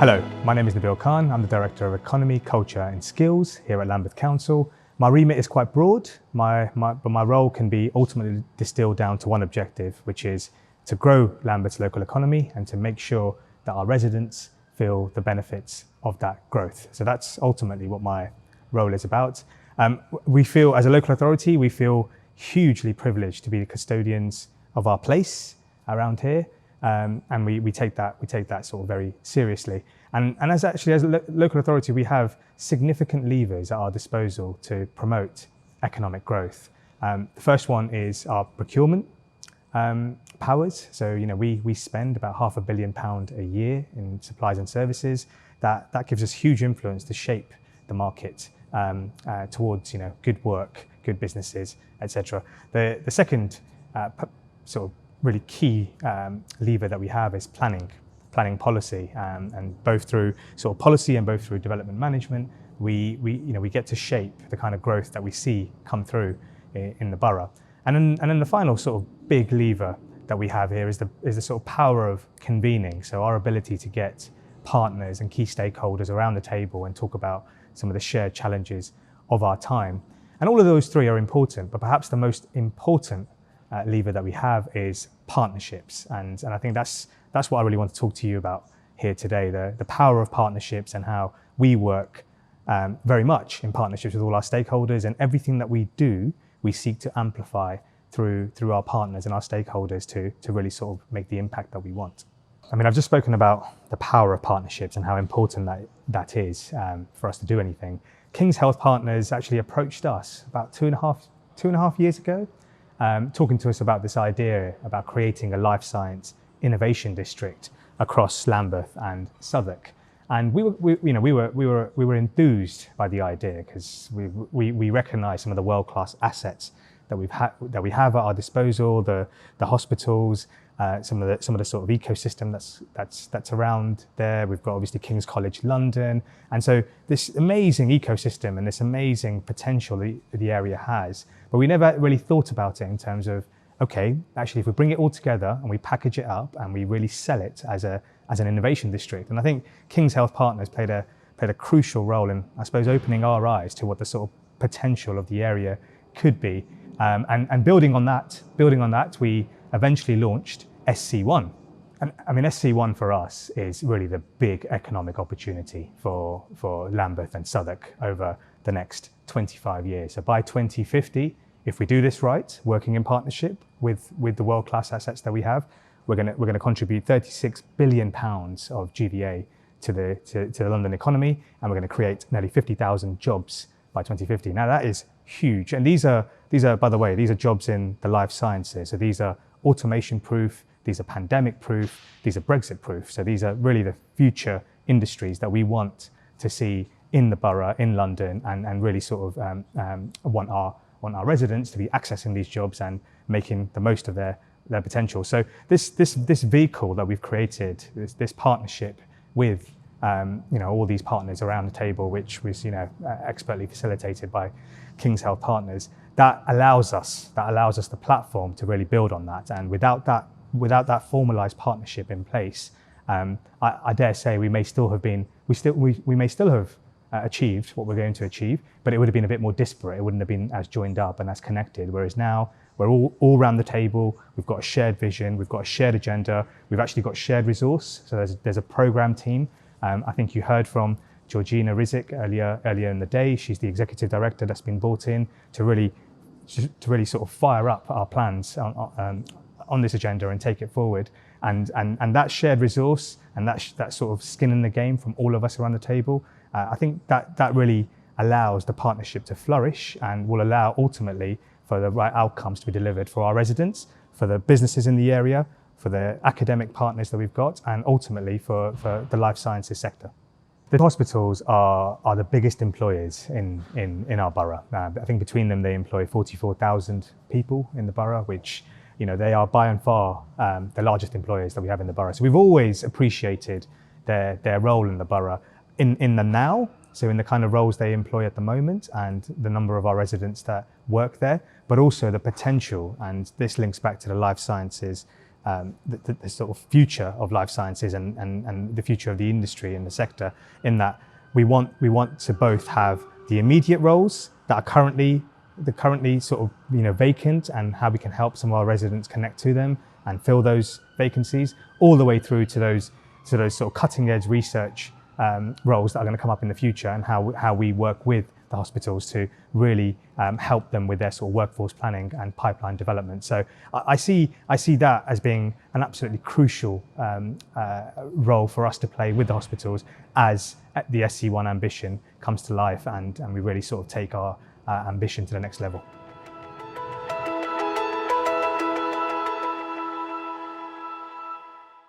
Hello, my name is Nabeel Khan. I'm the Director of Economy, Culture and Skills here at Lambeth Council. My remit is quite broad, but my role can be ultimately distilled down to one objective, which is to grow Lambeth's local economy and to make sure that our residents feel the benefits of that growth. So that's ultimately what my role is about. We feel, as a local authority, we feel hugely privileged to be the custodians of our place around here. And we take that sort of very seriously. And as a local authority, we have significant levers at our disposal to promote economic growth. The first one is our procurement powers. So we spend about £500 million a year in supplies and services. That gives us huge influence to shape the market towards good work, good businesses, etc. The second sort of really key lever that we have is planning policy, and both through sort of policy and both through development management, we get to shape the kind of growth that we see come through in the borough. And then the final sort of big lever that we have here is the sort of power of convening. So our ability to get partners and key stakeholders around the table and talk about some of the shared challenges of our time. And all of those three are important, but perhaps the most important lever that we have is partnerships, and I think that's what I really want to talk to you about here today, the power of partnerships and how we work very much in partnerships with all our stakeholders, and everything that we do we seek to amplify through our partners and our stakeholders to really sort of make the impact that we want. I mean, I've just spoken about the power of partnerships and how important that is for us to do anything. King's Health Partners actually approached us about two and a half years ago, talking to us about this idea about creating a life science innovation district across Lambeth and Southwick, and we were enthused by the idea because we recognise some of the world-class assets that we have at our disposal, the hospitals, some of the sort of ecosystem that's around there. We've got obviously King's College London, and so this amazing ecosystem and this amazing potential the area has. But we never really thought about it in terms of, okay, actually, if we bring it all together and we package it up and we really sell it as an innovation district. And I think King's Health Partners played a crucial role in, I suppose, opening our eyes to what the sort of potential of the area could be. And building on that, we eventually launched SC1. And I mean, SC1 for us is really the big economic opportunity for Lambeth and Southwick over the next 25 years. So by 2050, if we do this right, working in partnership with the world-class assets that we have, we're going to contribute £36 billion of GVA to the London economy, and we're going to create nearly 50,000 jobs by 2050. Now that is huge, and these are, by the way, these are jobs in the life sciences. So these are automation-proof, these are pandemic-proof, these are Brexit-proof. So these are really the future industries that we want to see in the borough, in London, and really sort of want our residents to be accessing these jobs and making the most of their potential. So this vehicle that we've created, this partnership with all these partners around the table, which was expertly facilitated by King's Health Partners, that allows us the platform to really build on that. And without that formalized partnership in place, I dare say we may still have achieved what we're going to achieve, but it would have been a bit more disparate. It wouldn't have been as joined up and as connected. Whereas now we're all around the table. We've got a shared vision. We've got a shared agenda. We've actually got shared resource. So there's a program team. I think you heard from Georgina Rizik earlier in the day. She's the executive director that's been brought in to really sort of fire up our plans on this agenda and take it forward. And that shared resource and that sort of skin in the game from all of us around the table, I think that really allows the partnership to flourish and will allow ultimately for the right outcomes to be delivered for our residents, for the businesses in the area, for the academic partners that we've got, and ultimately for the life sciences sector. The hospitals are the biggest employers in our borough. I think between them they employ 44,000 people in the borough, which they are by and far the largest employers that we have in the borough. So we've always appreciated their role in the borough in the now, so in the kind of roles they employ at the moment and the number of our residents that work there, but also the potential, and this links back to the life sciences the sort of future of life sciences and the future of the industry and the sector, in that we want to both have the immediate roles that are currently sort of vacant, and how we can help some of our residents connect to them and fill those vacancies, all the way through to those sort of cutting edge research roles that are going to come up in the future, and how we work with the hospitals to really help them with their sort of workforce planning and pipeline development. So I see that as being an absolutely crucial role for us to play with the hospitals as the SC1 ambition comes to life, and we really sort of take our ambition to the next level.